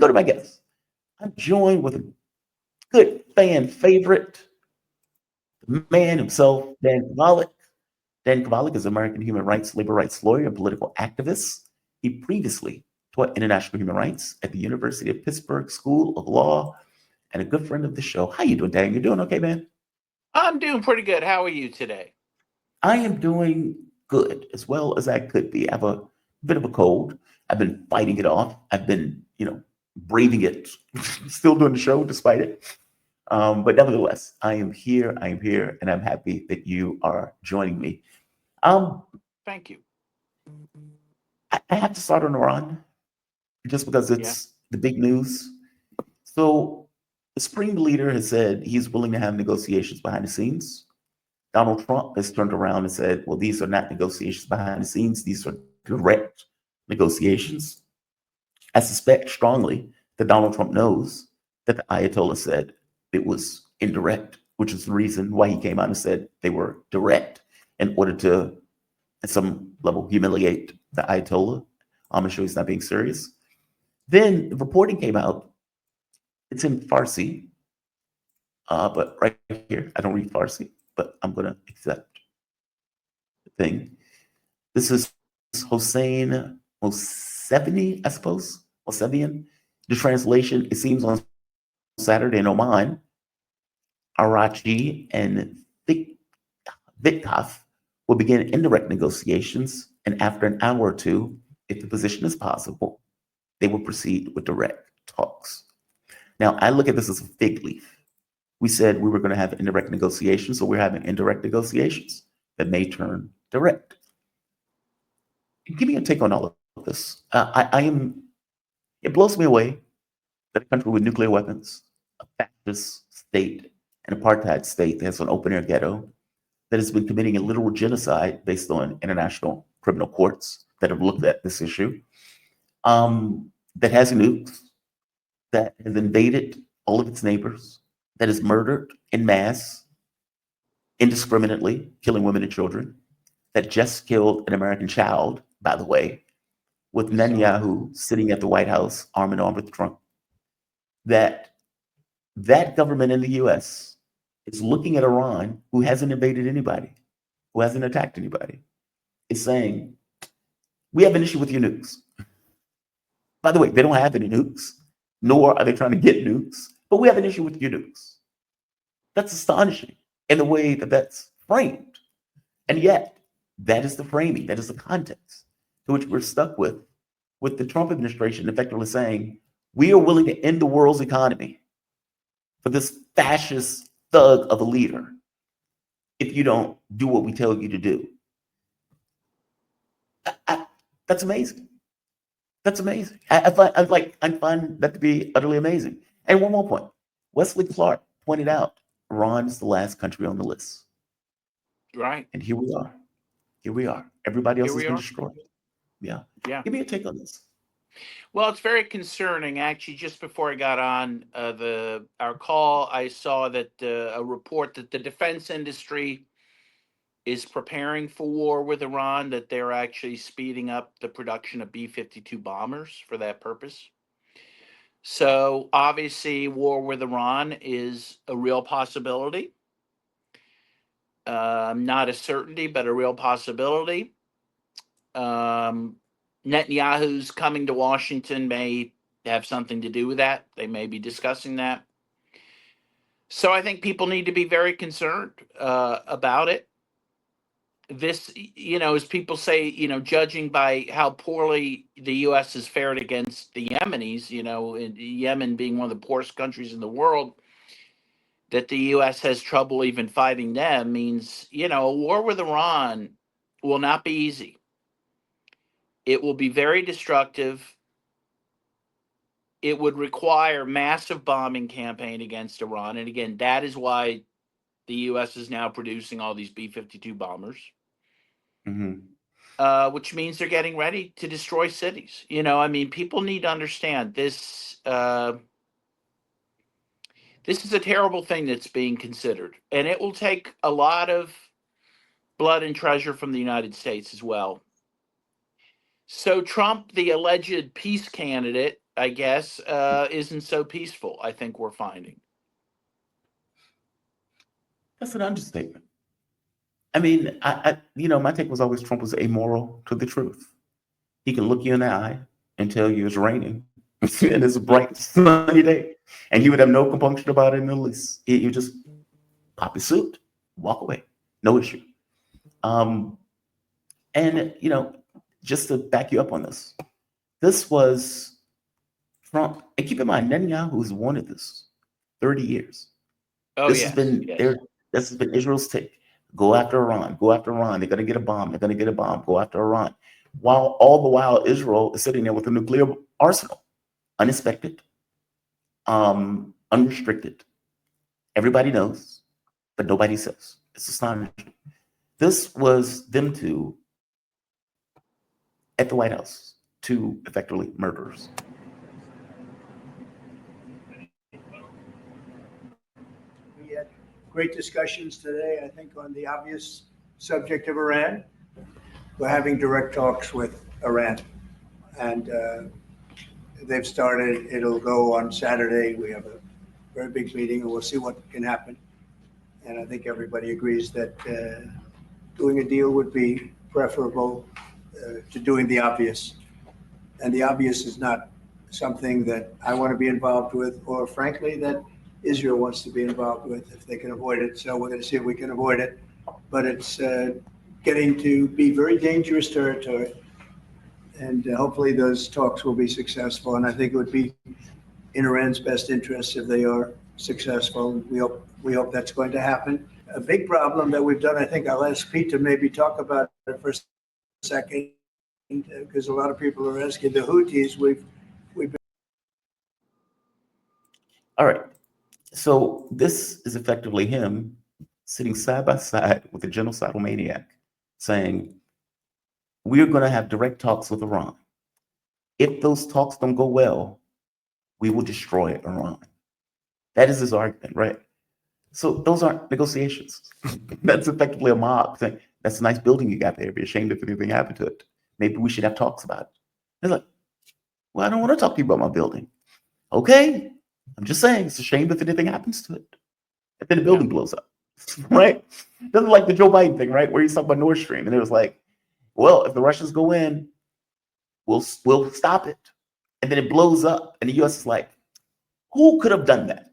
go to my guest. I'm joined with a good fan favorite, the man himself, Dan Kovalik. Dan Kovalik is an American human rights, labor rights lawyer, and political activist. He previously taught international human rights at the University of Pittsburgh School of Law, and a good friend of the show. How you doing, Dan? You doing okay, man? I'm doing pretty good. How are you today? I am doing good, as well as I could be. I have a bit of a cold. I've been fighting it off. I've been, braving it, still doing the show despite it. But nevertheless, I am here. I am here, and I'm happy that you are joining me. Um, Thank you. I have to start on Iran just because Yeah. it's the big news. So, the Supreme Leader has said he's willing to have negotiations behind the scenes. Donald Trump has turned around and said, well, these are not negotiations behind the scenes, these are direct negotiations. I suspect strongly that Donald Trump knows that the Ayatollah said it was indirect, which is the reason why he came out and said they were direct in order to, at some level, humiliate the Ayatollah. I'm sure he's not being serious. Then the reporting came out. It's in Farsi, but right here, I don't read Farsi, but I'm going to accept the thing. This is Hossein Moseveni, I suppose, Mosevian. The translation, it seems on Saturday in Oman, Arachi and Vitkov will begin indirect negotiations, and after an hour or two, if the position is possible, they will proceed with direct talks. Now, I look at this as a fig leaf. We said we were going to have indirect negotiations, so we're having indirect negotiations that may turn direct. Give me a take on all of this. It blows me away that a country with nuclear weapons, a fascist state, an apartheid state that has an open air ghetto, that has been committing a literal genocide based on international criminal courts that have looked at this issue, that has nukes, that has invaded all of its neighbors, that has murdered in mass, indiscriminately, killing women and children, that just killed an American child, by the way, with Netanyahu sitting at the White House arm in arm with Trump, that that government in the US is looking at Iran, who hasn't invaded anybody, who hasn't attacked anybody, is saying, we have an issue with your nukes. By the way, they don't have any nukes, nor are they trying to get nukes, but we have an issue with your nukes. That's astonishing in the way that that's framed. And yet, that is the framing, that is the context to which we're stuck with the Trump administration effectively saying, we are willing to end the world's economy for this fascist thug of a leader if you don't do what we tell you to do. That's amazing. That's amazing. I find that to be utterly amazing. And one more point. Wesley Clark pointed out Iran is the last country on the list. Right. And here we are. Here we are. Everybody else Here has we been are. destroyed. Yeah. Yeah. Give me a take on this. Well, it's very concerning. Actually, just before I got on our call, I saw that a report that the defense industry is preparing for war with Iran, that they're actually speeding up the production of B-52 bombers for that purpose. So obviously, war with Iran is a real possibility. Not a certainty, but a real possibility. Netanyahu's coming to Washington may have something to do with that. They may be discussing that. So I think people need to be very concerned about it. This, as people say, judging by how poorly the U.S. has fared against the Yemenis, in Yemen being one of the poorest countries in the world, that the U.S. has trouble even fighting them means, a war with Iran will not be easy. It will be very destructive. It would require massive bombing campaign against Iran. And again, that is why the U.S. is now producing all these B-52 bombers. Which means they're getting ready to destroy cities. People need to understand this. This is a terrible thing that's being considered, and it will take a lot of blood and treasure from the United States as well. So Trump, the alleged peace candidate, I guess, isn't so peaceful. I think we're finding. That's an understatement. I mean, my take was always Trump was amoral to the truth. He can look you in the eye and tell you it's raining and it's a bright sunny day, and he would have no compunction about it in the least. You just pop his suit, walk away, no issue. Um, and just to back you up on this was Trump. And keep in mind, Netanyahu has wanted this 30 years. Oh This has yes, been yes. their this has been Israel's take. Go after Iran. Go after Iran. They're gonna get a bomb. They're gonna get a bomb. Go after Iran. While all the while Israel is sitting there with a nuclear arsenal, uninspected, unrestricted. Everybody knows, but nobody says. It's astonishing. This was them two at the White House, two effectively murderers. We had great discussions today, I think, on the obvious subject of Iran. We're having direct talks with Iran, and they've started. It'll go on Saturday. We have a very big meeting, and we'll see what can happen. And I think everybody agrees that doing a deal would be preferable to doing the obvious. And the obvious is not something that I want to be involved with, or frankly, that Israel wants to be involved with if they can avoid it. So we're going to see if we can avoid it. But it's getting to be very dangerous territory. And hopefully those talks will be successful. And I think it would be in Iran's best interest if they are successful. We hope that's going to happen. A big problem that we've done, I think I'll ask Pete to maybe talk about it for a second, because a lot of people are asking the Houthis. We've been. All right. So this is effectively him sitting side by side with a genocidal maniac saying, we're going to have direct talks with Iran. If those talks don't go well, we will destroy Iran. That is his argument, right? So those aren't negotiations. That's effectively a mob saying, that's a nice building you got there. Be ashamed if anything happened to it. Maybe we should have talks about it. They're like, well, I don't want to talk to you about my building. Okay. I'm just saying it's a shame if anything happens to it. And then the building blows up. Right? This is like the Joe Biden thing, right? Where he's talking about Nord Stream. And it was like, well, if the Russians go in, we'll stop it. And then it blows up. And the US is like, who could have done that?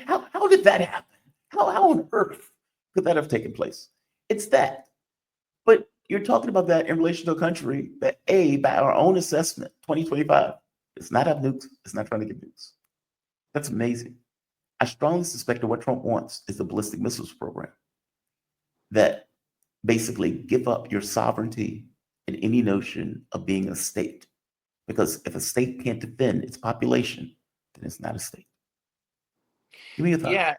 How did that happen? How on earth could that have taken place? It's that. But you're talking about that in relation to a country that, by our own assessment, 2025, does not have nukes, it's not trying to get nukes. That's amazing. I strongly suspect that what Trump wants is the ballistic missiles program that basically give up your sovereignty and any notion of being a state. Because if a state can't defend its population, then it's not a state. Give me your thoughts.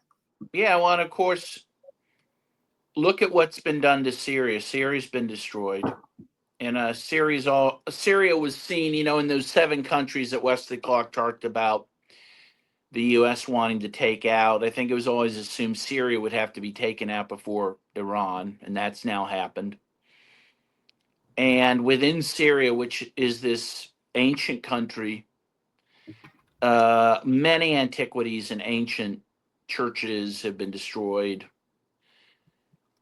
Yeah. Well, and of course, look at what's been done to Syria. Syria's been destroyed. And Syria was seen, in those 7 countries that Wesley Clark talked about the U.S. wanting to take out. I think it was always assumed Syria would have to be taken out before Iran, and that's now happened. And within Syria, which is this ancient country, many antiquities and ancient churches have been destroyed.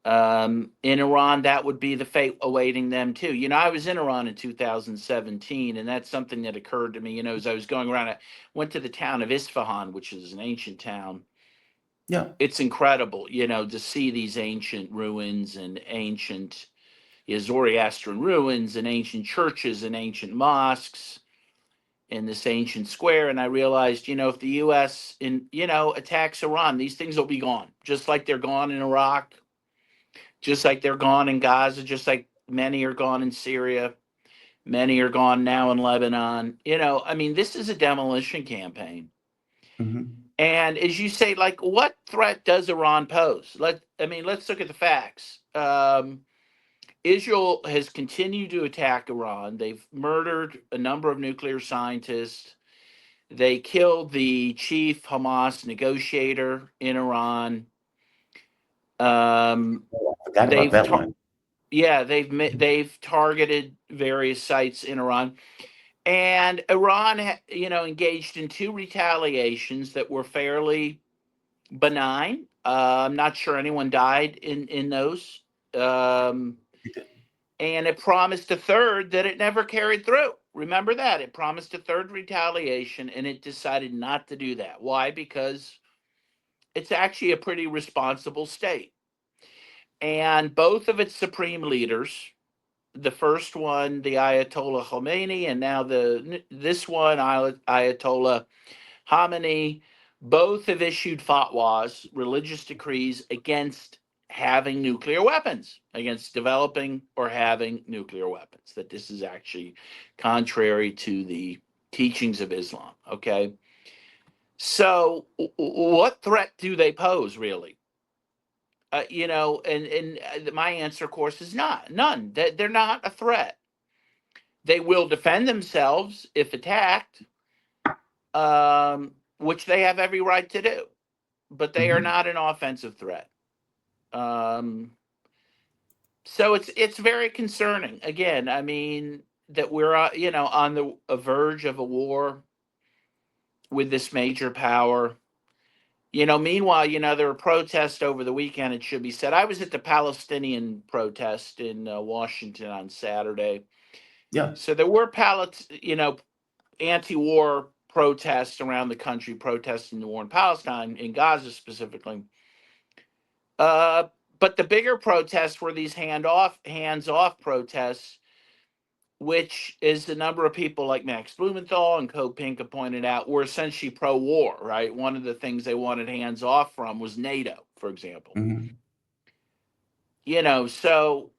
In Iran, that would be the fate awaiting them too. I was in Iran in 2017, and that's something that occurred to me. As I was going around, I went to the town of Isfahan, which is an ancient town. Yeah. It's incredible, to see these ancient ruins and ancient Zoroastrian ruins and ancient churches and ancient mosques in this ancient square. And I realized, if the U.S. attacks Iran, these things will be gone, just like they're gone in Iraq, just like they're gone in Gaza, just like many are gone in Syria, many are gone now in Lebanon. This is a demolition campaign. Mm-hmm. And as you say, like, what threat does Iran pose? Let's look at the facts. Israel has continued to attack Iran. They've murdered a number of nuclear scientists. They killed the chief Hamas negotiator in Iran. Forgot about that one. Yeah, they've targeted various sites in Iran, And Iran, engaged in 2 retaliations that were fairly benign. I'm not sure anyone died in those. And it promised a third that it never carried through. Remember that. It promised a third retaliation, and it decided not to do that. Why? Because it's actually a pretty responsible state. And both of its supreme leaders, the first one, the Ayatollah Khomeini, and now this one, Ayatollah Khamenei, both have issued fatwas, religious decrees against having nuclear weapons, against developing or having nuclear weapons, that this is actually contrary to the teachings of Islam. Okay. So what threat do they pose, really? And my answer, of course, is none. They're not a threat. They will defend themselves if attacked, which they have every right to do, but they are not an offensive threat. So it's very concerning. Again, I mean, that we're on the verge of a war with this major power. Meanwhile, there were protests over the weekend. It should be said, I was at the Palestinian protest in Washington on Saturday. Yeah. So there were anti-war protests around the country, protesting the war in Palestine, in Gaza specifically. But the bigger protests were these hands-off protests, which is the number of people like Max Blumenthal and Co. Pinka pointed out were essentially pro-war, right? One of the things they wanted hands off from was NATO, for example. Mm-hmm. So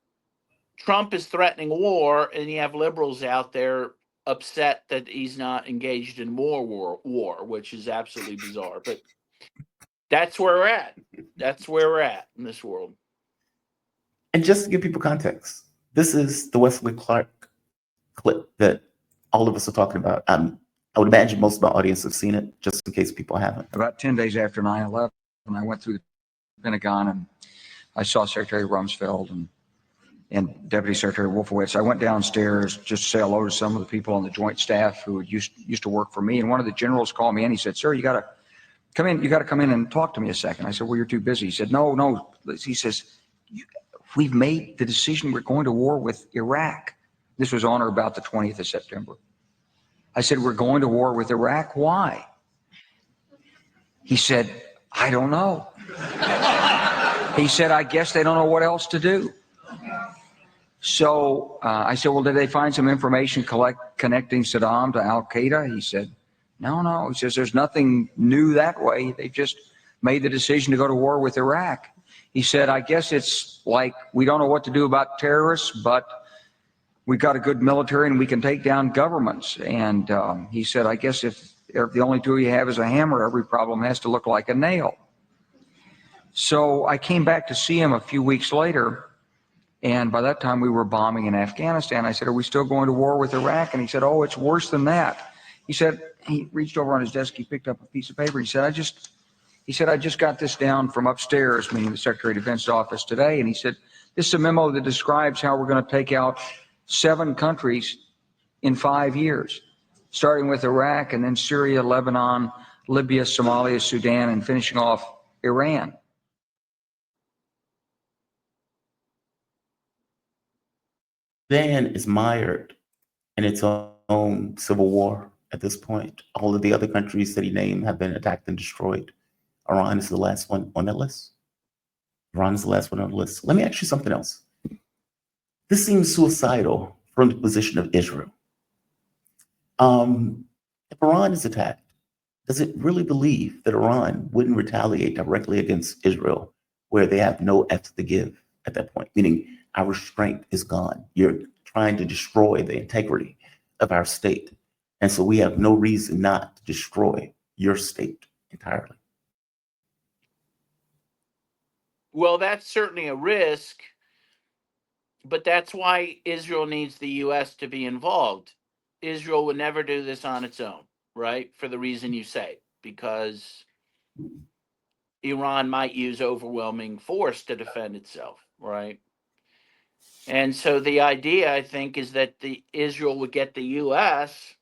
Trump is threatening war, and you have liberals out there upset that he's not engaged in more war, which is absolutely bizarre. But that's where we're at. That's where we're at in this world. And just to give people context, this is the Wesley Clark clip that all of us are talking about. I would imagine most of our audience have seen it, just in case people haven't. About 10 days after 9/11, I went through the Pentagon and I saw Secretary Rumsfeld and Deputy Secretary Wolfowitz. I went downstairs just to say hello to some of the people on the Joint Staff who used to work for me. And one of the generals called me in. He said, "Sir, you got to come in. You got to come in and talk to me a second." I said, "Well, you're too busy." He said, No. He says, "We've made the decision. We're going to war with Iraq." This was on or about the 20th of September. I said, "We're going to war with Iraq. Why?" He said, "I don't know." He said, "I guess they don't know what else to do." So I said, "Well, did they find some information connecting Saddam to Al Qaeda?" He said, No. He says, "There's nothing new that way. They just made the decision to go to war with Iraq." He said, "I guess it's like we don't know what to do about terrorists, but we've got a good military and we can take down governments." And he said, "I guess if the only tool you have is a hammer, every problem has to look like a nail." So I came back to see him a few weeks later, and by that time we were bombing in Afghanistan. I said, "Are we still going to war with Iraq?" And he said, "Oh, it's worse than that." He said, he reached over on his desk, he picked up a piece of paper. He said, I just got this down from upstairs," meaning the Secretary of Defense's office today. And he said, "This is a memo that describes how we're going to take out 7 countries in 5 years, starting with Iraq and then Syria, Lebanon, Libya, Somalia, Sudan, and finishing off Iran." Sudan is mired in its own civil war at this point. All of the other countries that he named have been attacked and destroyed. Iran is the last one on that list. Iran is the last one on the list. Let me ask you something else. This seems suicidal from the position of Israel. If Iran is attacked, does it really believe that Iran wouldn't retaliate directly against Israel, where they have no F to give at that point? Meaning our strength is gone. You're trying to destroy the integrity of our state. And so we have no reason not to destroy your state entirely. Well, that's certainly a risk, but that's why Israel needs the U.S. to be involved. Israel would never do this on its own, right? For the reason you say, because Iran might use overwhelming force to defend itself, right? And so the idea, I think, is that Israel would get the U.S.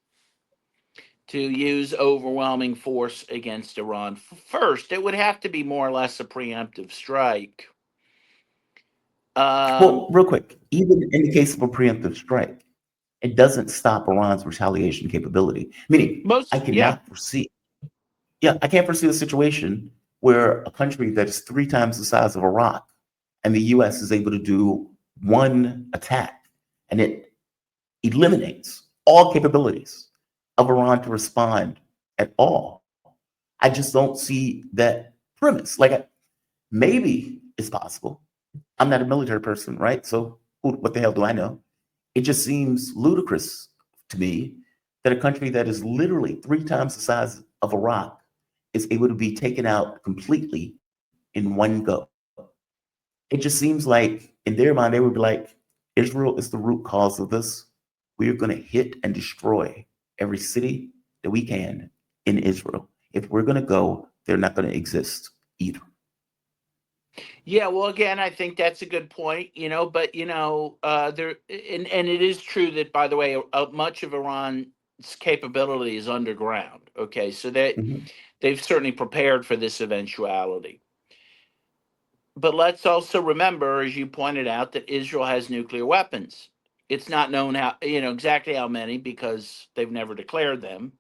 to use overwhelming force against Iran. First, it would have to be more or less a preemptive strike. Well, real quick, even in the case of a preemptive strike, it doesn't stop Iran's retaliation capability. Meaning, I cannot foresee. Yeah, I can't foresee a situation where a country that is 3 times the size of Iraq and the U.S. is able to do one attack and it eliminates all capabilities of Iran to respond at all. I just don't see that premise. Like, maybe it's possible. I'm not a military person, right? So what the hell do I know? It just seems ludicrous to me that a country that is literally 3 times the size of Iraq is able to be taken out completely in one go. It just seems like in their mind, they would be like, Israel is the root cause of this. We are going to hit and destroy every city that we can in Israel. If we're going to go, they're not going to exist either. Yeah, well, again, I think that's a good point, but, there, and it is true that, by the way, much of Iran's capability is underground. Okay, so they've certainly prepared for this eventuality. But let's also remember, as you pointed out, that Israel has nuclear weapons. It's not known exactly how many, because they've never declared them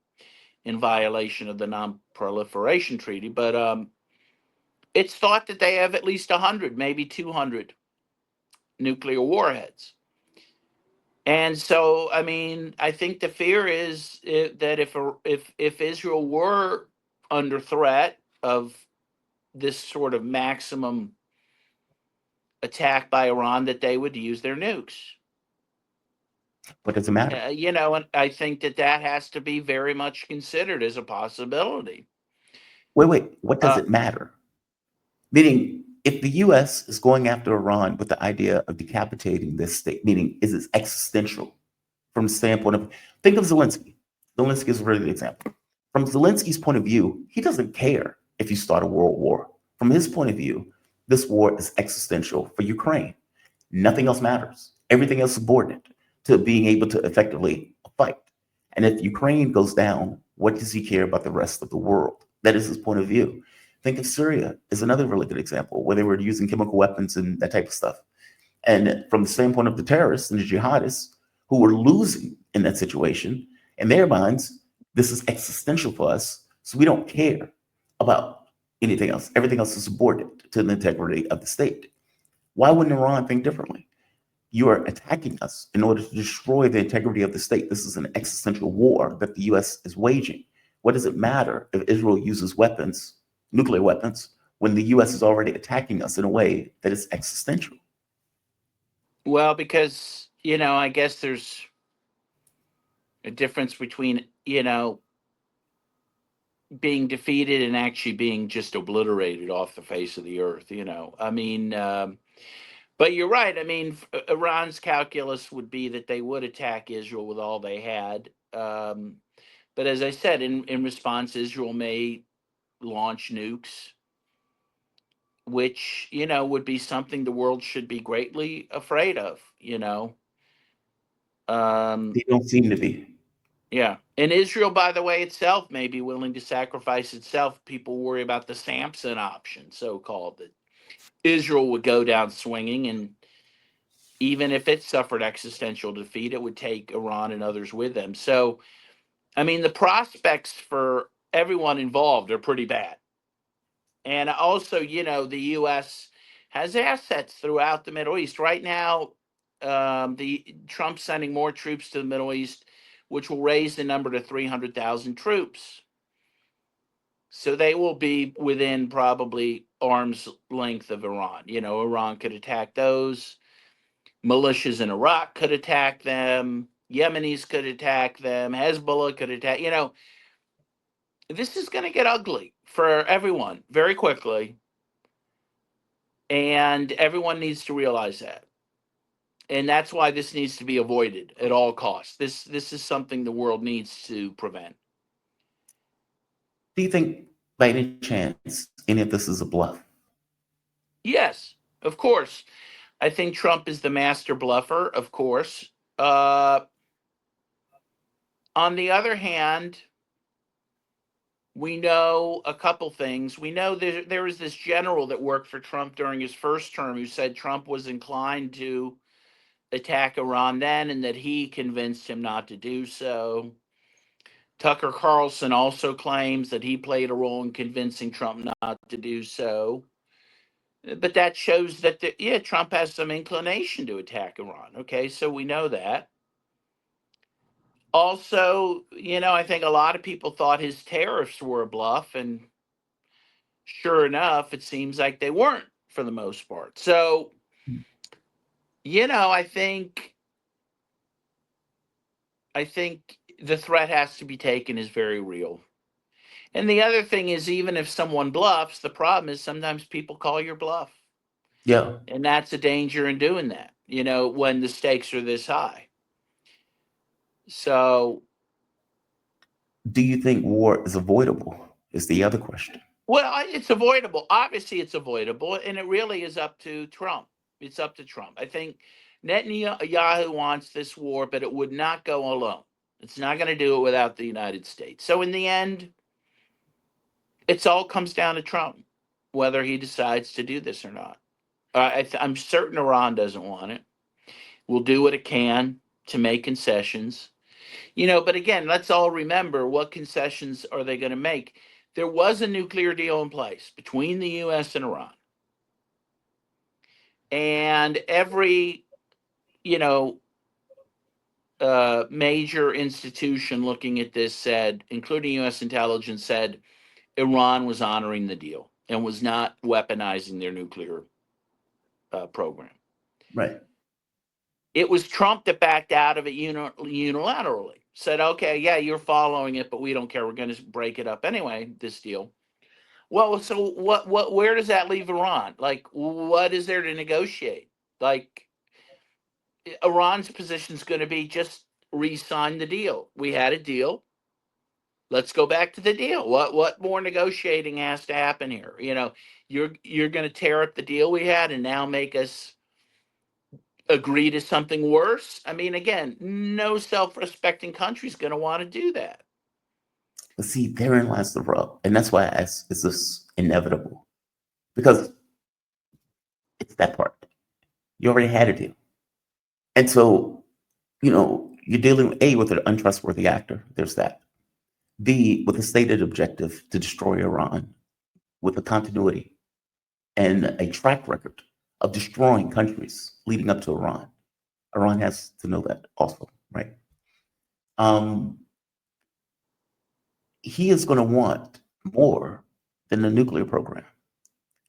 in violation of the Non-Proliferation Treaty, but it's thought that they have at least 100, maybe 200 nuclear warheads. And so, I mean, I think the fear is that if Israel were under threat of this sort of maximum attack by Iran, that they would use their nukes. What does it matter? And I think that has to be very much considered as a possibility. Wait. What does it matter? Meaning, if the U.S. is going after Iran with the idea of decapitating this state, meaning is it existential from the standpoint of, think of Zelensky. Zelensky is a really good example. From Zelensky's point of view, he doesn't care if you start a world war. From his point of view, this war is existential for Ukraine. Nothing else matters. Everything else is subordinate to being able to effectively fight. And if Ukraine goes down, what does he care about the rest of the world? That is his point of view. Think of Syria is another really good example where they were using chemical weapons and that type of stuff. And from the standpoint of the terrorists and the jihadists who were losing in that situation, in their minds, this is existential for us, so we don't care about anything else. Everything else is subordinate to the integrity of the state. Why wouldn't Iran think differently? You are attacking us in order to destroy the integrity of the state. This is an existential war that the U.S. is waging. What does it matter if Israel uses weapons, nuclear weapons, when the U.S. is already attacking us in a way that is existential? Well, because, I guess there's a difference between, being defeated and actually being just obliterated off the face of the earth. I mean, but you're right. I mean, Iran's calculus would be that they would attack Israel with all they had. But as I said, in response, Israel may launch nukes, which, would be something the world should be greatly afraid of. They don't seem to be. Yeah. And Israel, by the way, itself may be willing to sacrifice itself. People worry about the Samson option, so-called, that Israel would go down swinging, and even if it suffered existential defeat, it would take Iran and others with them. So, I mean, the prospects for everyone involved are pretty bad. And also, the U.S. has assets throughout the Middle East. Right now, Trump's sending more troops to the Middle East, which will raise the number to 300,000 troops. So they will be within probably arm's length of Iran. Iran could attack those. Militias in Iraq could attack them. Yemenis could attack them. Hezbollah could attack. This is going to get ugly for everyone very quickly. And everyone needs to realize that. And that's why this needs to be avoided at all costs. This is something the world needs to prevent. Do you think, by any chance, any of this is a bluff? Yes, of course. I think Trump is the master bluffer, of course. On the other hand, We know a couple things. We know there was this general that worked for Trump during his first term who said Trump was inclined to attack Iran then, and that he convinced him not to do so. Tucker Carlson also claims that he played a role in convincing Trump not to do so. But that shows that, Trump has some inclination to attack Iran. Okay, so we know that. Also, I think a lot of people thought his tariffs were a bluff, and sure enough, it seems like they weren't for the most part. So, I think the threat has to be taken as very real. And the other thing is, even if someone bluffs, the problem is sometimes people call your bluff. Yeah. And that's a danger in doing that, when the stakes are this high. So, Do you think war is avoidable? Is the other question. well, it's avoidable. Obviously, it's avoidable. And it really is up to Trump. It's up to Trump. I think Netanyahu wants this war, but it would not go alone. It's not going to do it without the United States. So in the end, it all comes down to Trump, whether he decides to do this or not. I'm certain Iran doesn't want it. Will do what it can to make concessions. But again, let's all remember, what concessions are they going to make? There was a nuclear deal in place between the U.S. and Iran. And every, major institution looking at this said, including U.S. intelligence, said Iran was honoring the deal and was not weaponizing their nuclear program. Right. It was Trump that backed out of it unilaterally. Said, okay, yeah, you're following it, but we don't care. We're going to break it up anyway, this deal. Well, so where does that leave Iran? Like, what is there to negotiate? Like, Iran's position is going to be just re-sign the deal. We had a deal. Let's go back to the deal. What more negotiating has to happen here? You're going to tear up the deal we had and now make us agree to something worse. I mean, again, no self-respecting country is going to want to do that. But see, therein lies the rub. And that's why I ask, is this inevitable? Because it's that part. You already had a deal. And so, you're dealing, A, with an untrustworthy actor. There's that. B, with a stated objective to destroy Iran, with a continuity and a track record of destroying countries leading up to Iran. Iran has to know that also, right? He is going to want more than the nuclear program.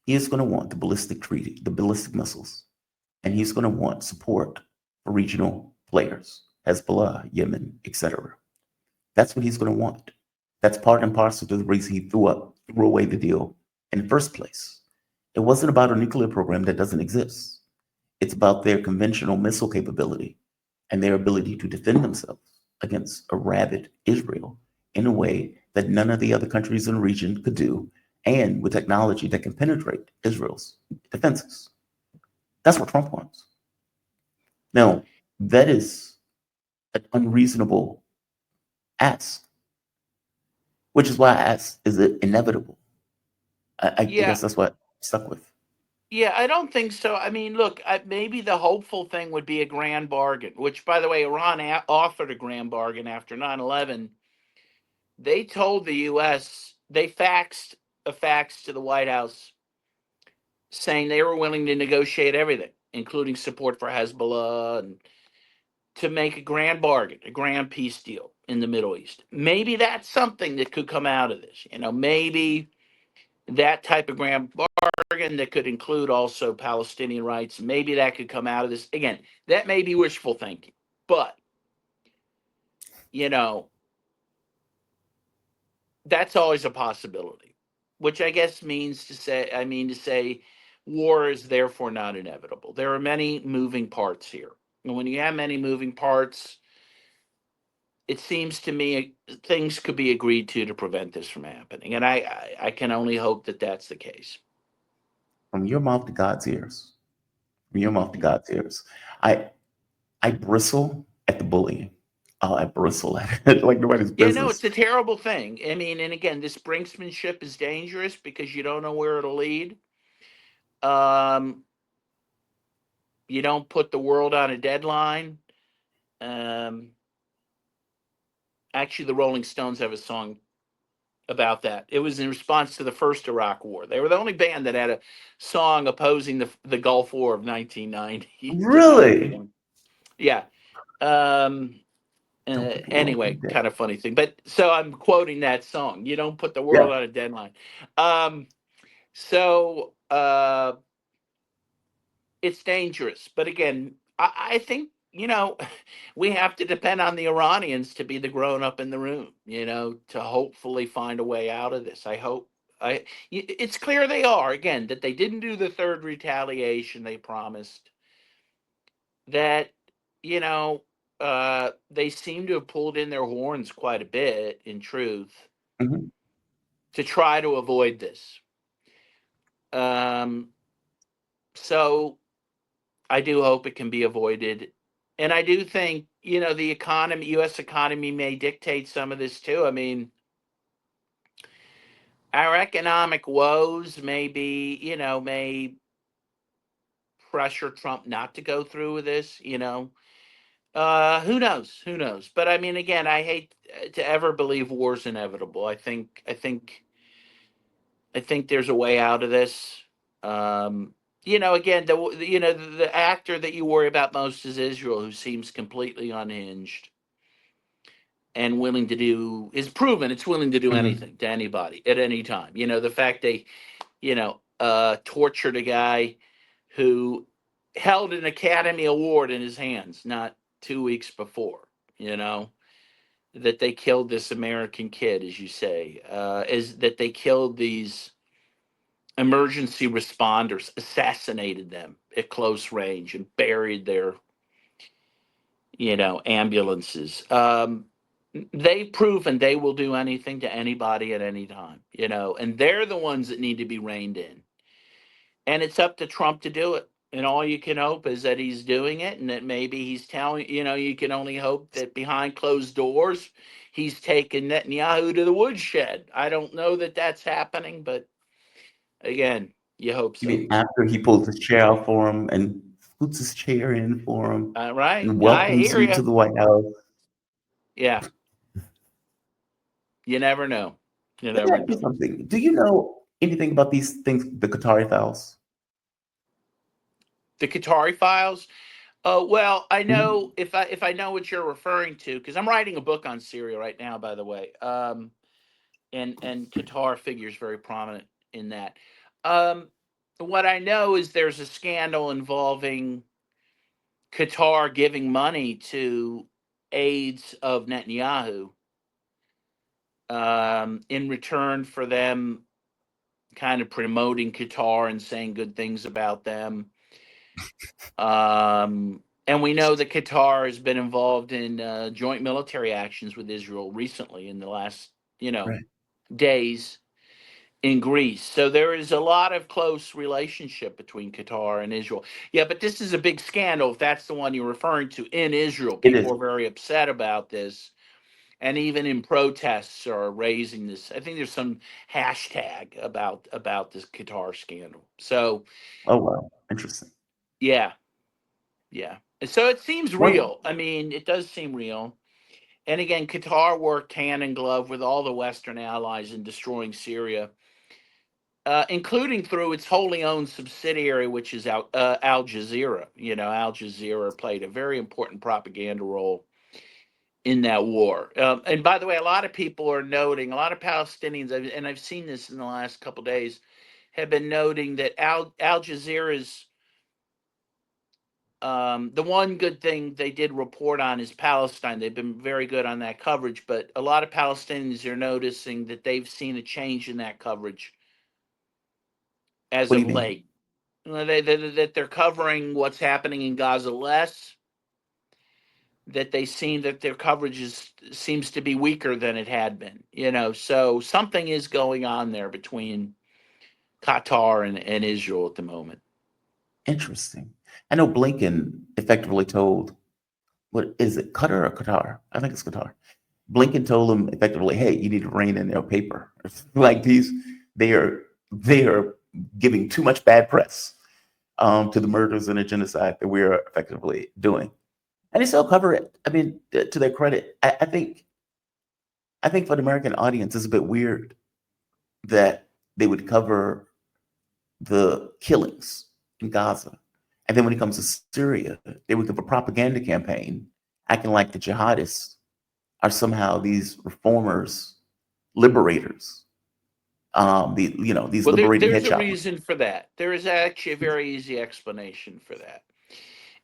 He is going to want the ballistic treaty, the ballistic missiles, and he's going to want support for regional players, Hezbollah, Yemen, etc. That's what he's going to want. That's part and parcel to the reason he threw away the deal in the first place. It wasn't about a nuclear program that doesn't exist. It's about their conventional missile capability and their ability to defend themselves against a rabid Israel in a way that none of the other countries in the region could do, and with technology that can penetrate Israel's defenses. That's what Trump wants. Now, that is an unreasonable ask, which is why I asked, is it inevitable? I guess that's what I'm stuck with. Yeah, I don't think so. I mean, look, maybe the hopeful thing would be a grand bargain, which, by the way, Iran offered a grand bargain after 9/11. They told the U.S., they faxed a fax to the White House saying they were willing to negotiate everything, including support for Hezbollah, and to make a grand bargain, a grand peace deal in the Middle East. Maybe that's something that could come out of this. Maybe that type of grand bargain that could include also Palestinian rights, maybe that could come out of this. Again, that may be wishful thinking, but, that's always a possibility, which I guess means to say war is therefore not inevitable. There are many moving parts here. And when you have many moving parts, it seems to me things could be agreed to prevent this from happening. And I can only hope that that's the case. From your mouth to God's ears. From your mouth to God's ears. I bristle at the bullying. Oh, I bristle at it like nobody's Yeah, no, business. it's a terrible thing. I mean, and again, this brinksmanship is dangerous because you don't know where it'll lead. Um, you don't put the world on a deadline. Um, actually, the Rolling Stones have a song about that. It was in response to the first Iraq War. They were the only band that had a song opposing the Gulf War of 1990 to Really? 91. Yeah. Um, Don't put the world anyway, in debt. kind of funny thing. But so I'm quoting that song. You don't put the Yeah. world on a deadline. Um, so it's dangerous. But again, I think, we have to depend on the Iranians to be the grown up in the room, to hopefully find a way out of this. It's clear they are, again, that they didn't do the third retaliation they promised, that, they seem to have pulled in their horns quite a bit, in truth, Mhm. to try to avoid this. So I do hope it can be avoided. And I do think, the U.S. economy may dictate some of this too. I mean, our economic woes may pressure Trump not to go through with this, who knows? Who knows? But I mean, again, I hate to ever believe war's inevitable. I think there's a way out of this. Again, the actor that you worry about most is Israel, who seems completely unhinged and willing to do is proven it's willing to do Mhm. anything to anybody at any time. The fact they, tortured a guy who held an Academy Award in his hands not 2 weeks before, that they killed this American kid, as you say, is that they killed these emergency responders, assassinated them at close range and buried their, ambulances. They've proven they will do anything to anybody at any time, and they're the ones that need to be reined in. And it's up to Trump to do it. And all you can hope is that he's doing it, and that maybe he's telling, you can only hope that behind closed doors, he's taking Netanyahu to the woodshed. I don't know that that's happening, but again, you hope You so. mean after he pulls his chair out for him and scoots his chair in for him Right? and I welcomes hear him to you. the White House? Yeah. You never know. You Let me never ask you know. something. Do you know anything about these things, the Qatari files? The Qatari files. Well, I Mhm. know if I know what you're referring to, because I'm writing a book on Syria right now, by the way. And Qatar figures very prominent in that. Um, what I know is there's a scandal involving Qatar giving money to aides of Netanyahu, in return for them kind of promoting Qatar and saying good things about them. And we know that Qatar has been involved in joint military actions with Israel recently in the last, Right. days in Greece. So there is a lot of close relationship between Qatar and Israel. Yeah, but this is a big scandal, if that's the one you're referring to, in Israel. It People is. are very upset about this. And even in protests are raising this. I think there's some hashtag about this Qatar scandal. So Oh, wow. Interesting. yeah, yeah. So it seems One, real. I mean, it does seem real. And again, Qatar worked hand in glove with all the Western allies in destroying Syria, including through its wholly owned subsidiary, which is Al Jazeera. Al Jazeera played a very important propaganda role in that war. And by the way, a lot of people are noting, a lot of Palestinians, and I've seen this in the last couple of days, have been noting that Al Jazeera's the one good thing they did report on is Palestine. They've been very good on that coverage, but a lot of Palestinians are noticing that they've seen a change in that coverage as what do of you mean? late. That they're covering what's happening in Gaza less. That they seem that their coverage seems to be weaker than it had been. So something is going on there between Qatar and Israel at the moment. Interesting. I know Blinken effectively told, what is it, Qatar or Qatar? I think it's Qatar. Blinken told them effectively, hey, you need to rein in their paper. Like they are giving too much bad press to the murders and the genocide that we are effectively doing. And they still cover it. I mean, to their credit, I think for the American audience, it's a bit weird that they would cover the killings in Gaza. And then when it comes to Syria, they would give a propaganda campaign acting like the jihadists are somehow these reformers, liberators, these Well, liberating there's head a choppers. reason for that. There is actually a very easy explanation for that.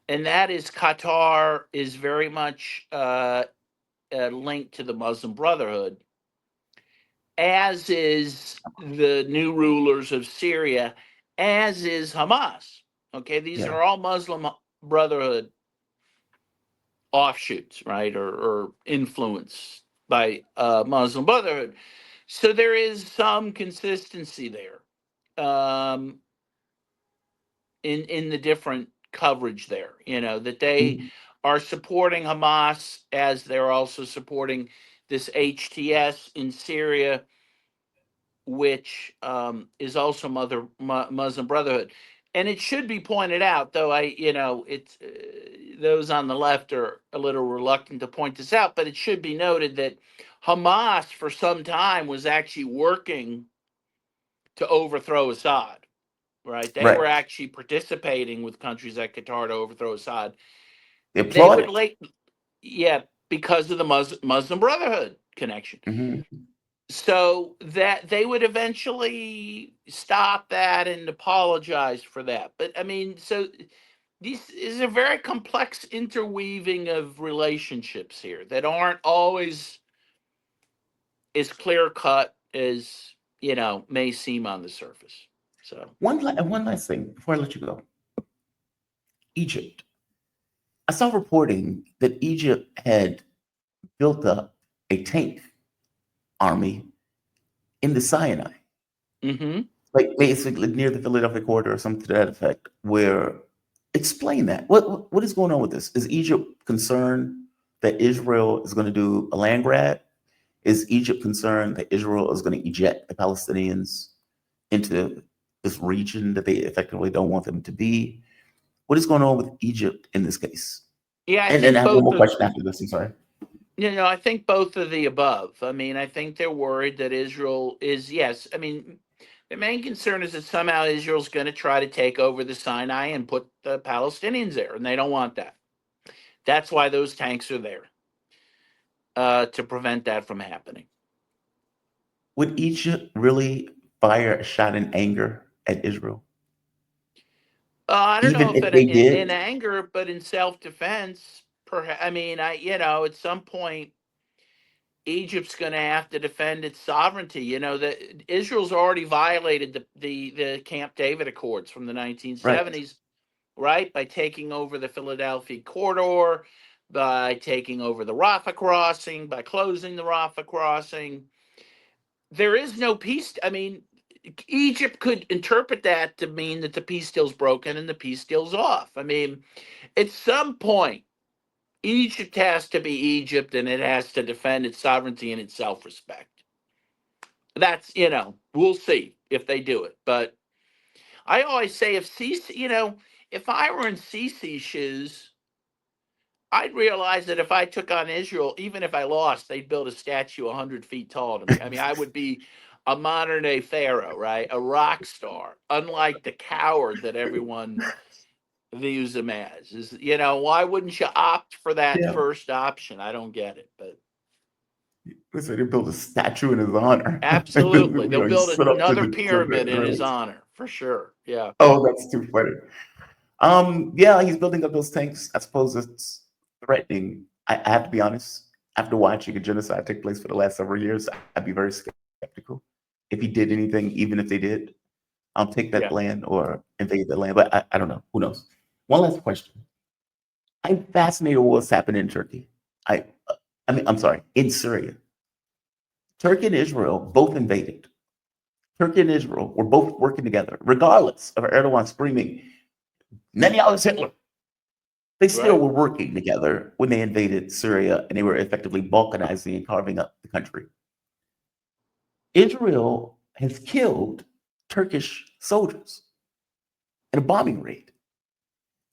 And that is Qatar is very much linked to the Muslim Brotherhood, as is the new rulers of Syria, as is Hamas. Okay, these Yeah. are all Muslim Brotherhood offshoots, right, or influenced by Muslim Brotherhood. So there is some consistency there in the different coverage there. That they Mhm. are supporting Hamas as they're also supporting this HTS in Syria, which is also Muslim Brotherhood. And it should be pointed out, though it's those on the left are a little reluctant to point this out, but it should be noted that Hamas for some time was actually working to overthrow Assad, right? They were Right. actually participating with countries like Qatar to overthrow Assad. They They would applauded. because of the Muslim Brotherhood connection. Mhm. So that they would eventually stop that and apologize for that. But I mean, so this is a very complex interweaving of relationships here that aren't always as clear cut as may seem on the surface. So One last thing before I let you go. Egypt. I saw reporting that Egypt had built up a tank army in the Sinai, mm-hmm. like basically near the Philadelphia corridor or something to that effect. Where explain that. What is going on with this? Is Egypt concerned that Israel is going to do a land grab? Is Egypt concerned that Israel is going to eject the Palestinians into this region that they effectively don't want them to be? What is going on with Egypt in this case? Yeah, I And I think have one both more of question after this. I'm sorry. I think both of the above. I mean, I think they're worried that Israel is, yes. I mean, the main concern is that somehow Israel's going to try to take over the Sinai and put the Palestinians there, and they don't want that. That's why those tanks are there to prevent that from happening. Would Egypt really fire a shot in anger at Israel? I don't know Even if if they in did? anger, but in self-defense. Perhaps. I mean, at some point, Egypt's going to have to defend its sovereignty. That Israel's already violated the Camp David Accords from the Right. 1970s, right? By taking over the Philadelphia corridor, by taking over the Rafah crossing, by closing the Rafah crossing. There is no peace. I mean, Egypt could interpret that to mean that the peace deal's broken and the peace deal's off. I mean, at some point, Egypt has to be Egypt and it has to defend its sovereignty and its self-respect. That's, we'll see if they do it. But I always say if Sisi, if I were in Sisi's shoes, I'd realize that if I took on Israel, even if I lost, they'd build a statue 100 feet tall to me. I mean, I would be a modern day pharaoh, right? A rock star, unlike the coward that everyone views him as. Why wouldn't you opt for that Yeah. first option? I don't get it, but So they built a statue in his honor. absolutely. They'll He build stood up to another the pyramid in his right. honor for sure. Yeah. Oh, that's too funny. Yeah, he's building up those tanks. I suppose it's threatening. I have to be honest. After watching a genocide take place for the last several years, I'd be very skeptical if he did anything, even if they did. I'll take that Yeah. land or invade the land, but I don't know. Who knows? One last question. I'm fascinated with what's happening in Turkey. I'm sorry, in Syria. Turkey and Israel both invaded. Turkey and Israel were both working together, regardless of Erdogan screaming, Netanyahu is Hitler. They still Right. were working together when they invaded Syria, and they were effectively balkanizing and carving up the country. Israel has killed Turkish soldiers in a bombing raid.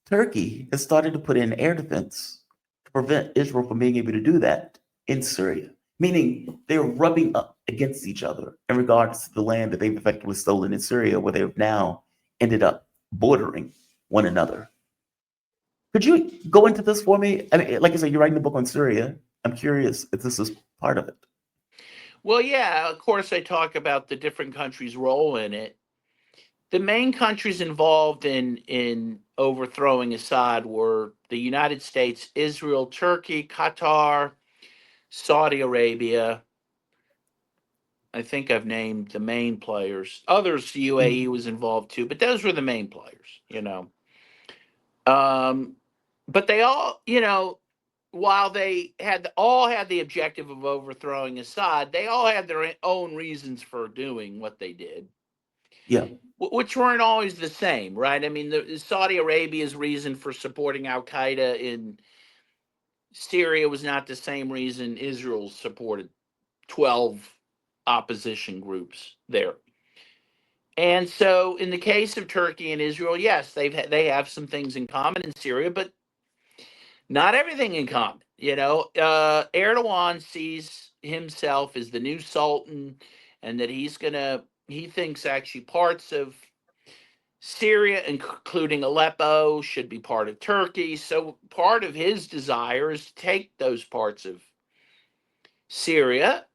Turkey has started to put in air defense to prevent Israel from being able to do that in Syria, meaning they're rubbing up against each other in regards to the land that they've effectively stolen in Syria, where they've now ended up bordering one another. Could you go into this for me? I mean, like I said, you're writing a book on Syria. I'm curious if this is part of it. Well, yeah, of course, I talk about the different countries' role in it. The main countries involved in overthrowing Assad were the United States, Israel, Turkey, Qatar, Saudi Arabia. I think I've named the main players. Others, the UAE was involved too, but those were the main players, you know. But they all, you know, while they all had the objective of overthrowing Assad, they all had their own reasons for doing what they did. Yeah. Which weren't always the same, right? I mean, the Saudi Arabia's reason for supporting Al Qaeda in Syria was not the same reason Israel supported 12 opposition groups there. And so, in the case of Turkey and Israel, yes, they have some things in common in Syria, but not everything in common. You know, Erdogan sees himself as the new sultan, and that he thinks actually parts of Syria, including Aleppo, should be part of Turkey. So part of his desire is to take those parts of Syria.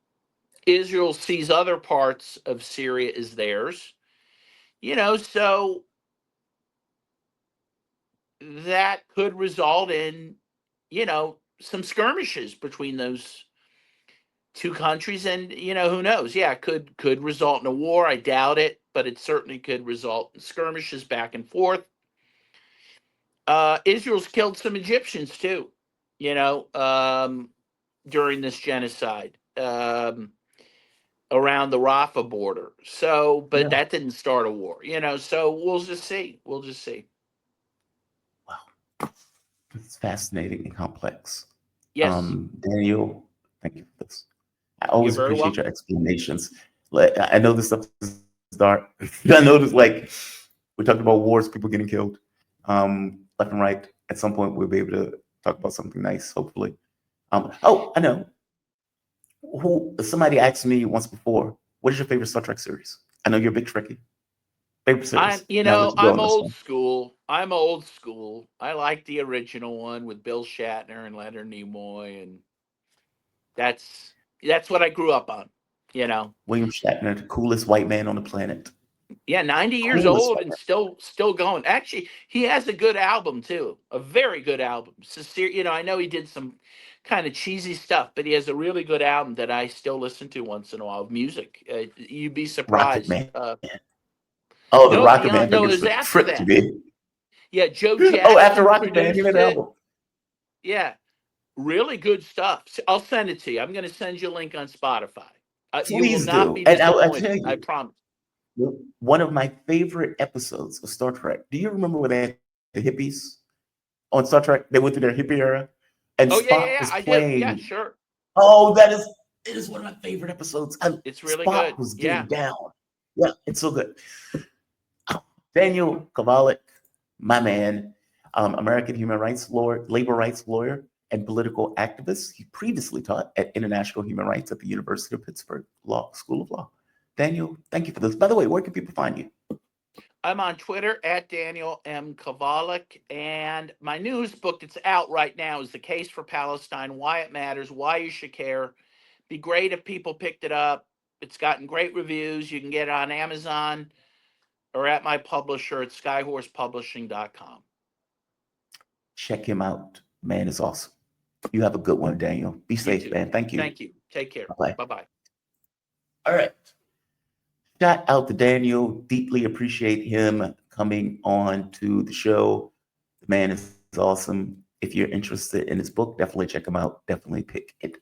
Israel sees other parts of Syria as theirs. You know, so that could result in, you know, some skirmishes between those two countries, and you know, who knows? Yeah, it could result in a war. I doubt it, but it certainly could result in skirmishes back and forth. Israel's killed some Egyptians too, you know, during this genocide around the Rafah border. So, but Yeah. that didn't start a war, you know. So we'll just see. We'll just see. Wow. It's fascinating and complex. Yes, Daniel, thank you for this. I you're always very appreciate your welcome. explanations. Like, I know this stuff is dark. I know this, like, we talked about wars, people getting killed, left and right. At some point, we'll be able to talk about something nice, hopefully. Oh, I know. Somebody asked me once before, what is your favorite Star Trek series? I know you're a big Trekkie. Favorite series. And I'll let you go I'm on this old one. school. I'm old school. I like the original one with Bill Shatner and Leonard Nimoy, and that's that's what I grew up on. You know, William Shatner, the coolest white man on the planet. yeah, 90 years Coolest old white and man. still going. Actually, he has a good album too, a very good album. You know, I know he did some kind of cheesy stuff, but he has a really good album that I still listen to once in a while of music. You'd be Rocket surprised. Man. Oh, the No, Rocket Man beyond, thing no, it is was a after trip to that. me. Yeah, Joe Oh, after Jackson Rocket Man, he produced made an it. album. Yeah, really good stuff. I'll send it to you. I'm going to send you a link on Spotify. You will Please not do. be And I tell disappointed. I you, promise. one of my favorite episodes of Star Trek. Do you remember when they had the hippies on Star Trek? They went through their hippie era, and Oh yeah, yeah, Spock yeah. was I do. Yeah, playing. sure. Oh, it is one of my favorite episodes. And It's really Spock good. was Yeah. getting down. Yeah, it's so good. Daniel Kovalik, my man, American human rights lawyer, labor rights lawyer, and political activist. He previously taught at international human rights at the University of Pittsburgh Law School of Law. Daniel, thank you for this. By the way, where can people find you? I'm on Twitter at Daniel M. Kovalik. And my newest book that's out right now is The Case for Palestine, Why It Matters, Why You Should Care. Be great if people picked it up. It's gotten great reviews. You can get it on Amazon or at my publisher at skyhorsepublishing.com. Check him out. Man is awesome. You have a good one, Daniel. Be You safe, too. man. Thank you. Thank you. Take care. Bye-bye. Bye-bye. All right. Shout out to Daniel. Deeply appreciate him coming on to the show. The man is awesome. If you're interested in his book, definitely check him out. Definitely pick it up.